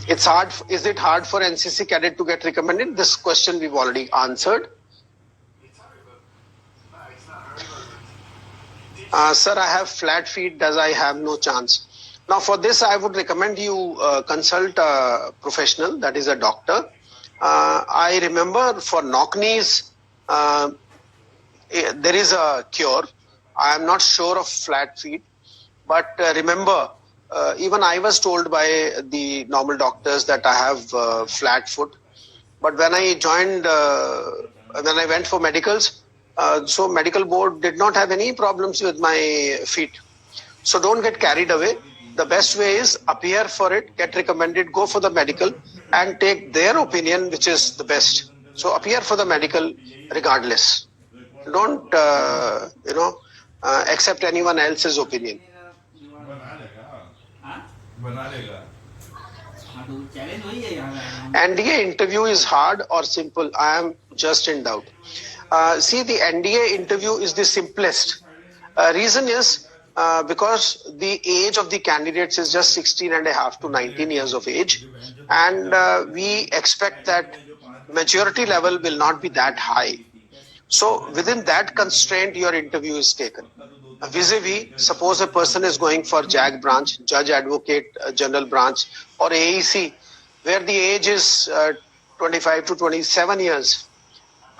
It's hard. Is it hard for NCC cadet to get recommended? This question we've already answered. Sir, I have flat feet. Does I have no chance? Now, for this, I would recommend you consult a professional, that is a doctor. I remember for knock knees, there is a cure. I am not sure of flat feet, but remember, even I was told by the normal doctors that I have flat foot. But when I joined, when I went for medicals, so medical board did not have any problems with my feet. So don't get carried away. The best way is appear for it, get recommended, go for the medical and take their opinion, which is the best. So appear for the medical regardless. Don't, accept anyone else's opinion. NDA interview is hard or simple? I am just in doubt. See, the NDA interview is the simplest. Reason is because the age of the candidates is just 16 and a half to 19 years of age, and we expect that maturity level will not be that high. So within that constraint, your interview is taken. Vis-a-vis, suppose a person is going for JAG branch, Judge Advocate General branch, or AEC, where the age is 25 to 27 years,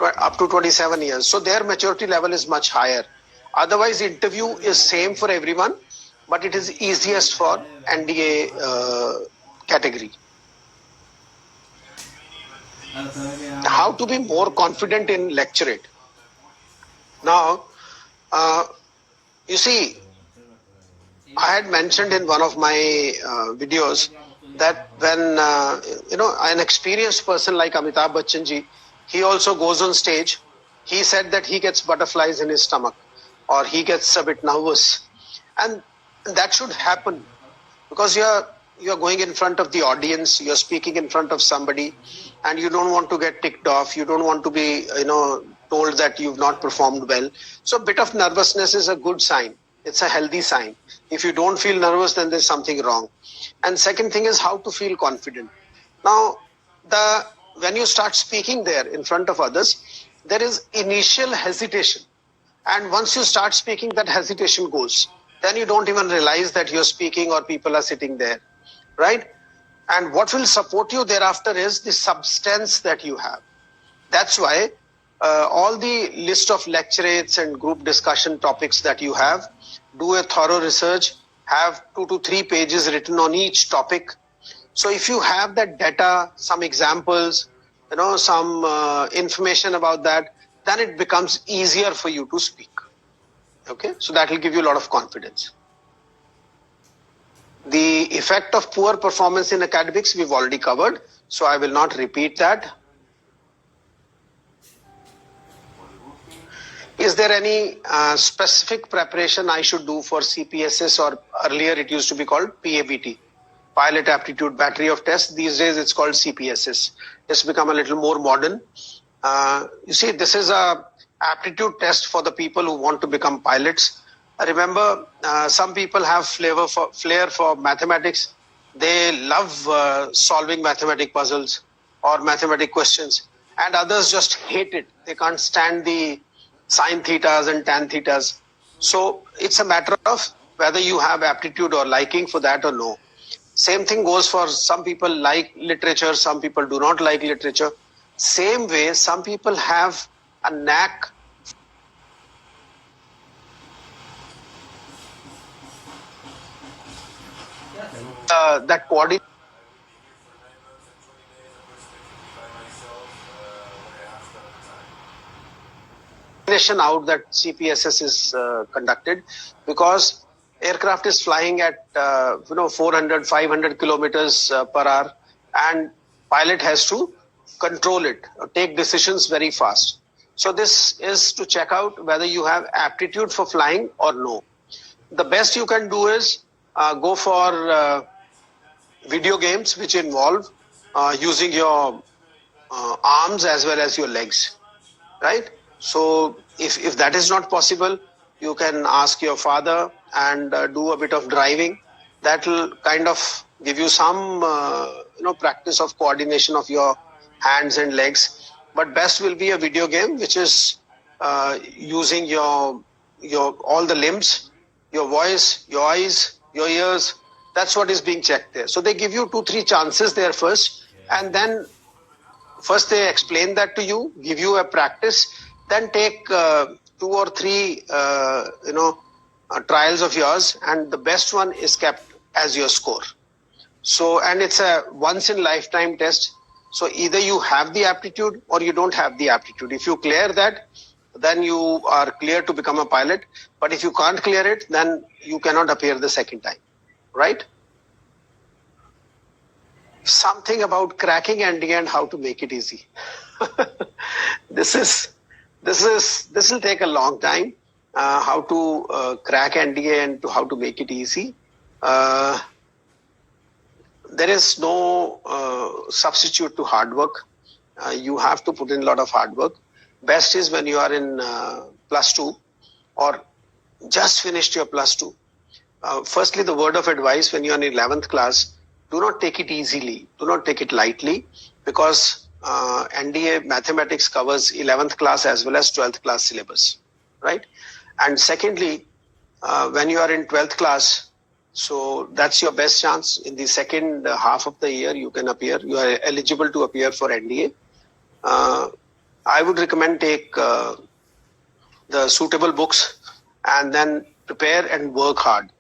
up to 27 years. So their maturity level is much higher. Otherwise, interview is same for everyone, but it is easiest for NDA category. How to be more confident in lecturate? Now, you see, I had mentioned in one of my videos that when an experienced person like Amitabh Bachchan ji, he also goes on stage. He said that he gets butterflies in his stomach, or he gets a bit nervous, and that should happen because you're going in front of the audience, you're speaking in front of somebody, and you don't want to get ticked off. You don't want to be told that you've not performed well. So a bit of nervousness is a good sign. It's a healthy sign. If you don't feel nervous, then there's something wrong. And second thing is how to feel confident. Now, when you start speaking there in front of others, there is initial hesitation. And once you start speaking, that hesitation goes. Then you don't even realize that you're speaking or people are sitting there, right? And what will support you thereafter is the substance that you have. That's why all the list of lecturates and group discussion topics that you have, do a thorough research, have 2 to 3 pages written on each topic. So if you have that data, some examples, some information about that, then it becomes easier for you to speak. Okay, so that will give you a lot of confidence. The effect of poor performance in academics we've already covered, so I will not repeat that. Is there any specific preparation I should do for CPSS, or earlier it used to be called PABT, Pilot Aptitude Battery of Tests? These days it's called CPSS. It's become a little more modern. You see, this is a aptitude test for the people who want to become pilots. Remember, some people have flair for mathematics. They love solving mathematic puzzles or mathematic questions, and others just hate it. They can't stand the sine thetas and tan thetas. So it's a matter of whether you have aptitude or liking for that or no. Same thing goes for some people like literature, some people do not like literature. Same way, some people have a knack that coordination out that CPSS is conducted, because aircraft is flying at 400, 500 kilometers per hour, and pilot has to control it, take decisions very fast. So this is to check out whether you have aptitude for flying or no. The best you can do is go for video games which involve using your arms as well as your legs, right? So if that is not possible, you can ask your father and do a bit of driving. That will kind of give you some practice of coordination of your hands and legs. But best will be a video game which is using your all the limbs, your voice, your eyes, your ears. That's what is being checked there. So they give you 2-3 chances there first, and then first they explain that to you, give you a practice, then take 2 or 3 trials of yours, and the best one is kept as your score. So, and it's a once in lifetime test. So either you have the aptitude or you don't have the aptitude. If you clear that, then you are clear to become a pilot. But if you can't clear it, then you cannot appear the second time, right? Something about cracking NDA and how to make it easy. This will take a long time. How to crack NDA and how to make it easy. There is no substitute to hard work. You have to put in a lot of hard work. Best is when you are in +2 or just finished your +2. Firstly, the word of advice when you are in 11th class, do not take it easily. Do not take it lightly, because NDA mathematics covers 11th class as well as 12th class syllabus, right? And secondly, when you are in 12th class, so that's your best chance. In the second half of the year, you can appear. You are eligible to appear for NDA. I would recommend take the suitable books and then prepare and work hard.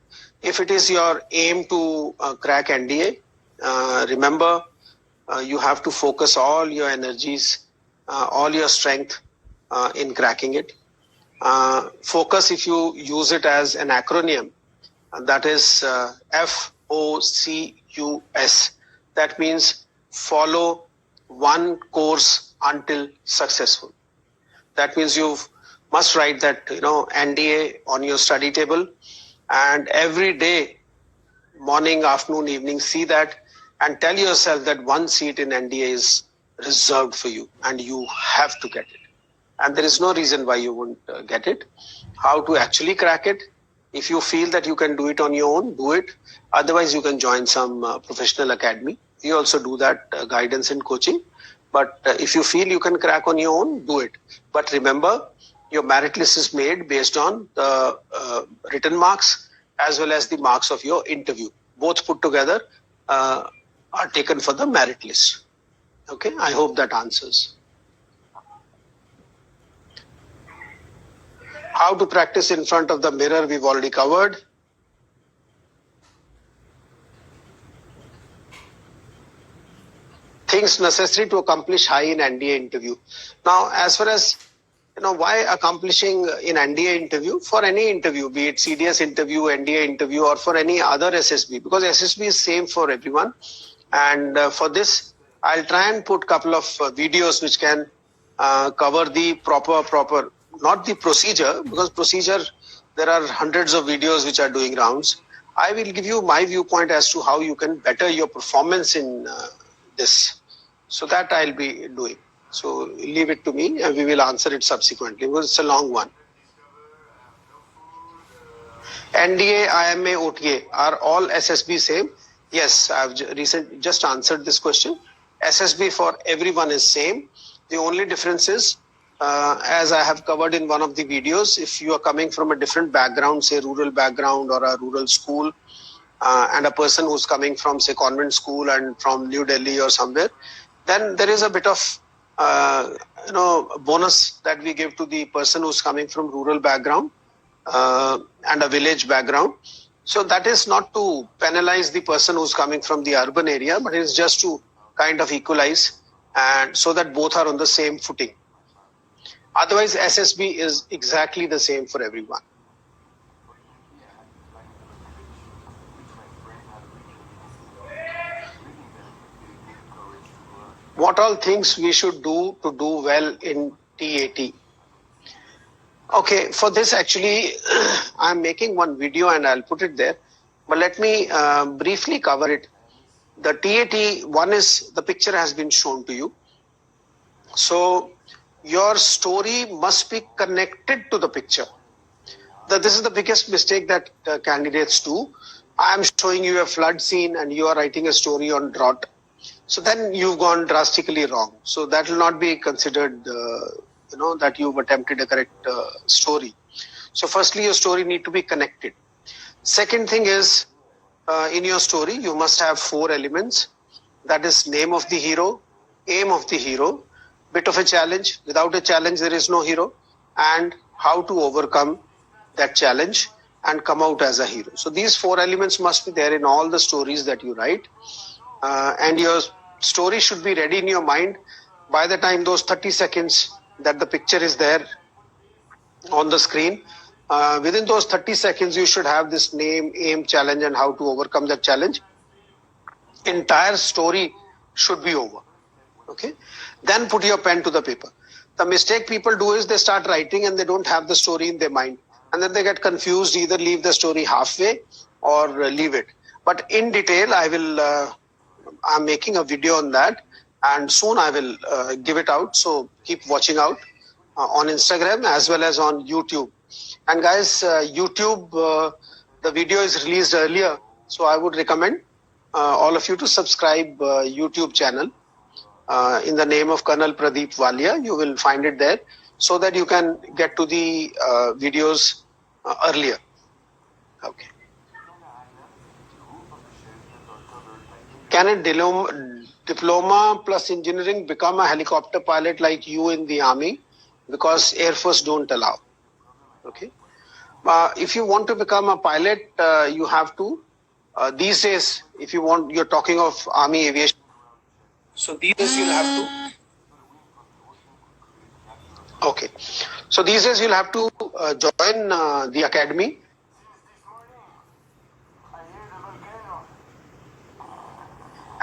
If it is your aim to crack NDA, remember you have to focus all your energies, all your strength in cracking it. Focus, if you use it as an acronym, that is FOCUS. That means follow one course until successful. That means you must write that NDA on your study table, and every day, morning, afternoon, evening, see that and tell yourself that one seat in NDA is reserved for you and you have to get it. And there is no reason why you won't get it. How to actually crack it? If you feel that you can do it on your own, do it. Otherwise, you can join some professional academy. We also do that guidance and coaching. But if you feel you can crack on your own, do it. But remember, your merit list is made based on the written marks as well as the marks of your interview. Both put together are taken for the merit list. Okay, I hope that answers. How to practice in front of the mirror, we've already covered. Things necessary to accomplish high in NDA interview. Now, as far as why accomplishing in NDA interview, for any interview, be it CDS interview, NDA interview, or for any other SSB, because SSB is same for everyone. And for this, I'll try and put a couple of videos which can cover the proper, not the procedure, because procedure, there are hundreds of videos which are doing rounds. I will give you my viewpoint as to how you can better your performance in this. So that I'll be doing. So leave it to me and we will answer it subsequently, because it's a long one. NDA, IMA, OTA, are all SSB same? Yes, I've just answered this question. SSB for everyone is same. The only difference is, as I have covered in one of the videos, if you are coming from a different background, say rural background or a rural school, and a person who's coming from, say, convent school and from New Delhi or somewhere, then there is a bit of bonus that we give to the person who's coming from rural background and a village background. So that is not to penalize the person who's coming from the urban area, but it's just to kind of equalize, and so that both are on the same footing. Otherwise, SSB is exactly the same for everyone. What all things we should do to do well in TAT? Okay, for this actually, I'm making one video and I'll put it there. But let me briefly cover it. The TAT, one is, the picture has been shown to you. So your story must be connected to the picture. This is the biggest mistake that candidates do. I am showing you a flood scene and you are writing a story on drought. So then you've gone drastically wrong. So that will not be considered, that you've attempted a correct story. So firstly, your story need to be connected. Second thing is, in your story, you must have 4 elements. That is name of the hero, aim of the hero, bit of a challenge. Without a challenge, there is no hero. And how to overcome that challenge and come out as a hero. So these 4 elements must be there in all the stories that you write. And your story should be ready in your mind by the time those 30 seconds that the picture is there on the screen. Within those 30 seconds, you should have this name, aim, challenge, and how to overcome that challenge. Entire story should be over. Okay. Then put your pen to the paper. The mistake people do is they start writing and they don't have the story in their mind. And then they get confused, either leave the story halfway or leave it. But in detail, I'm making a video on that, and soon I will give it out. So keep watching out on Instagram as well as on YouTube. And guys, YouTube, the video is released earlier. So I would recommend all of you to subscribe YouTube channel in the name of Colonel Pradeep Walia. You will find it there so that you can get to the videos earlier. Okay. Can a diploma plus engineering become a helicopter pilot like you in the army? Because Air Force don't allow. Okay. If you want to become a pilot, you have to, these days, if you want, you're talking of army aviation. So these days you'll have to, okay. So these days you'll have to join the academy.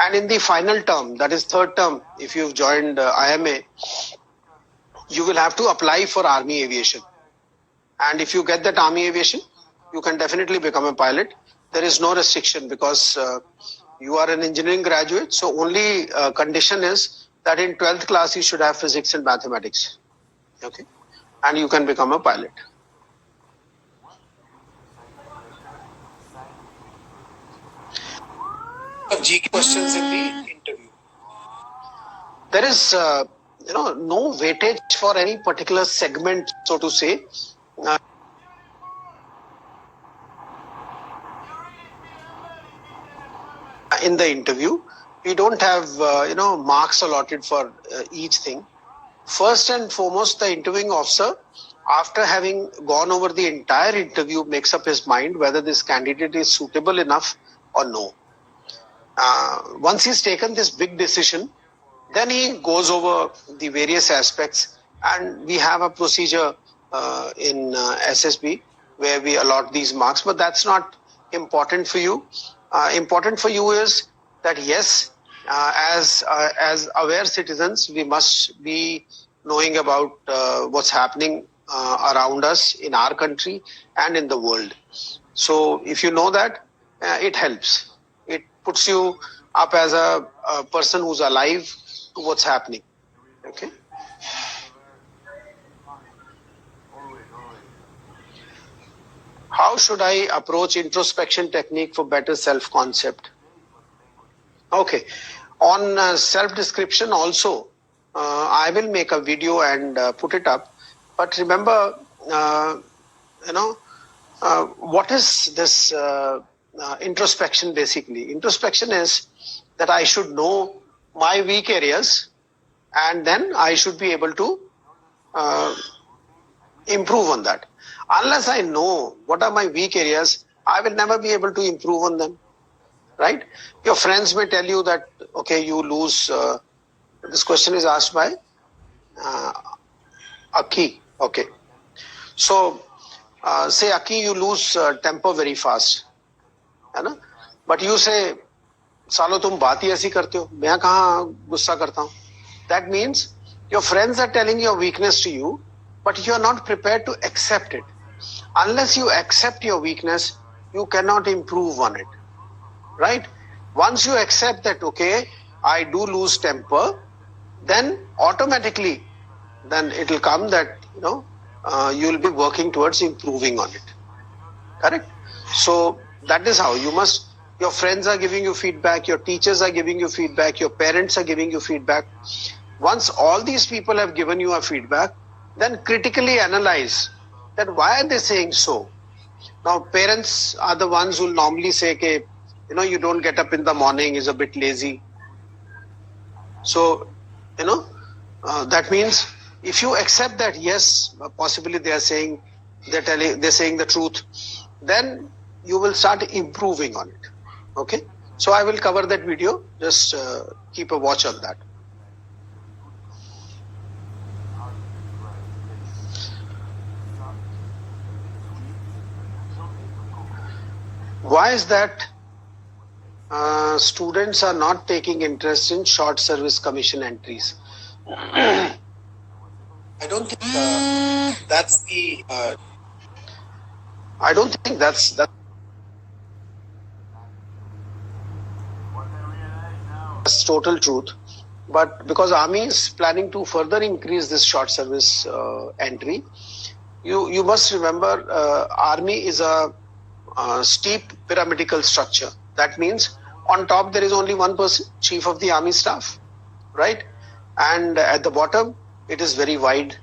And in the final term, that is 3rd term, if you've joined IMA, you will have to apply for army aviation. And if you get that army aviation, you can definitely become a pilot. There is no restriction because you are an engineering graduate. So only condition is that in 12th class, you should have physics and mathematics. Okay. And you can become a pilot. GK questions in the interview. There is, no weightage for any particular segment, so to say. In the interview, we don't have, marks allotted for each thing. First and foremost, the interviewing officer, after having gone over the entire interview, makes up his mind whether this candidate is suitable enough or no. Once he's taken this big decision, then he goes over the various aspects, and we have a procedure in SSB where we allot these marks, but that's not important for you. Important for you is that yes, as aware citizens, we must be knowing about what's happening around us in our country and in the world. So if you know that, it helps. It puts you up as a person who's alive to what's happening. Okay. How should I approach introspection technique for better self-concept? Okay. On self-description also, I will make a video and put it up. But remember, what is this introspection basically? Introspection is that I should know my weak areas and then I should be able to improve on that. Unless I know what are my weak areas, I will never be able to improve on them. Right? Your friends may tell you that, okay, you lose, this question is asked by Aki. Okay. So, say Aki, you lose temper very fast. But you say, सालो तुम बात ही ऐसी करते हो, मैं कहाँ गुस्सा करता हूँ. That means your friends are telling your weakness to you, but you are not prepared to accept it. Unless you accept your weakness, you cannot improve on it. Right? Once you accept that, okay, I do lose temper, then automatically, then it will come that, you will be working towards improving on it. Correct? So, That is how you must. Your friends are giving you feedback, your teachers are giving you feedback, your parents are giving you feedback. Once all these people have given you a feedback, then critically analyze that why are they saying so. Now, parents are the ones who normally say, okay, you don't get up in the morning, is a bit lazy. So, that means if you accept that, yes, possibly they're saying the truth, then you will start improving on it. Okay. So I will cover that video. Just keep a watch on that. Why is that students are not taking interest in short service commission entries? I don't think that's the. I don't think that's total truth. But because Army is planning to further increase this short service entry, you must remember Army is a steep pyramidal structure. That means on top there is only one person, Chief of the Army Staff, right? And at the bottom it is very wide.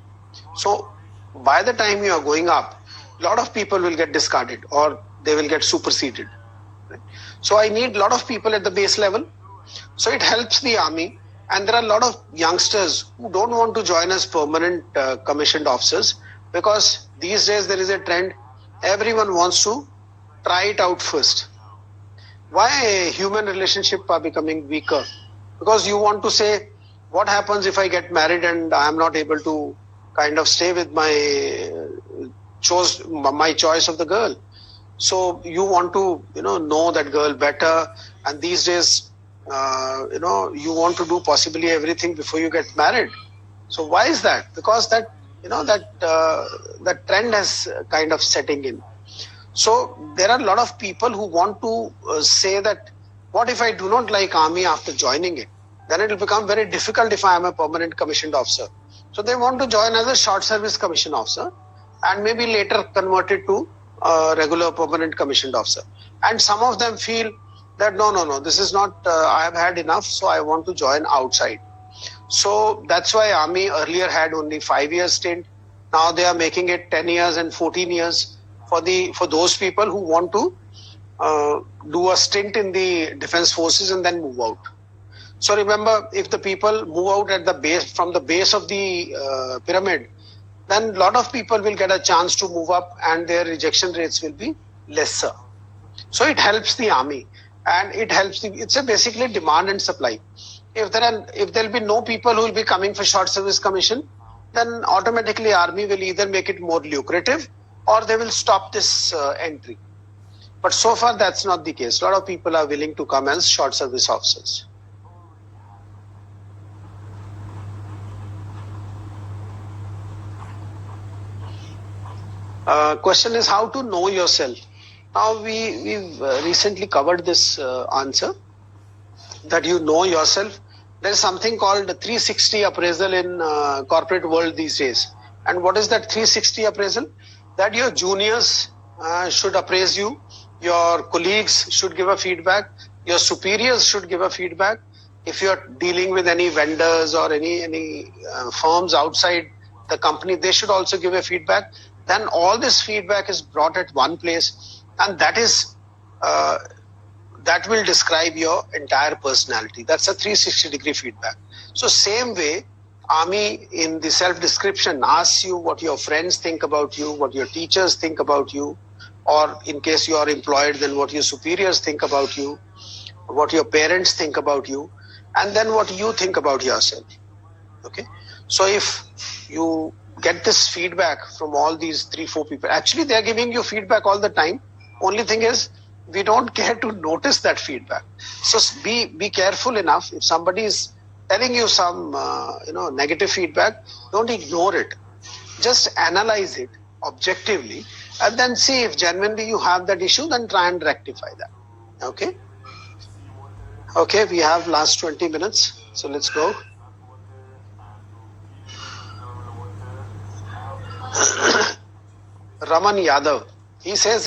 So by the time you are going up, a lot of people will get discarded or they will get superseded. Right? So I need a lot of people at the base level. So it helps the Army. And there are a lot of youngsters who don't want to join as permanent commissioned officers, because these days there is a trend. Everyone wants to try it out first. Why human relationships are becoming weaker? Because you want to say, what happens if I get married and I am not able to kind of stay with my choice of the girl? So you want to know that girl better, and these days you want to do possibly everything before you get married. So why is that? Because that trend has kind of setting in. So there are a lot of people who want to say that, what if I do not like Army after joining it? Then it will become very difficult if I am a permanent commissioned officer. So they want to join as a short service commissioned officer and maybe later convert it to a regular permanent commissioned officer. And some of them feel that no, this is not, I have had enough, so I want to join outside. So that's why Army earlier had only 5 years stint. Now they are making it 10 years and 14 years for those people who want to do a stint in the defense forces and then move out. So remember, if the people move out at the base, from the base of the pyramid, then a lot of people will get a chance to move up and their rejection rates will be lesser. So it helps the Army, and it helps it's a basically demand and supply. If there will be no people who will be coming for short service commission, then automatically Army will either make it more lucrative or they will stop this entry. But so far that's not the case. A lot of people are willing to come as short service officers. Question is how to know yourself. Now we've recently covered this answer, that you know yourself. There is something called 360 appraisal in corporate world these days. And what is that 360 appraisal? That your juniors should appraise you, your colleagues should give a feedback, your superiors should give a feedback. If you're dealing with any vendors or any firms outside the company, they should also give a feedback. Then all this feedback is brought at one place, and that is that will describe your entire personality. That's a 360-degree feedback. So same way, Army in the self-description asks you what your friends think about you, what your teachers think about you, or in case you are employed, then what your superiors think about you, what your parents think about you, and then what you think about yourself. Okay. So if you get this feedback from all these 3-4 people, actually they are giving you feedback all the time. Only thing is, we don't care to notice that feedback. So be careful enough. If somebody is telling you some negative feedback, don't ignore it. Just analyze it objectively and then see if genuinely you have that issue, then try and rectify that. Okay, we have last 20 minutes, so let's go. Raman Yadav, he says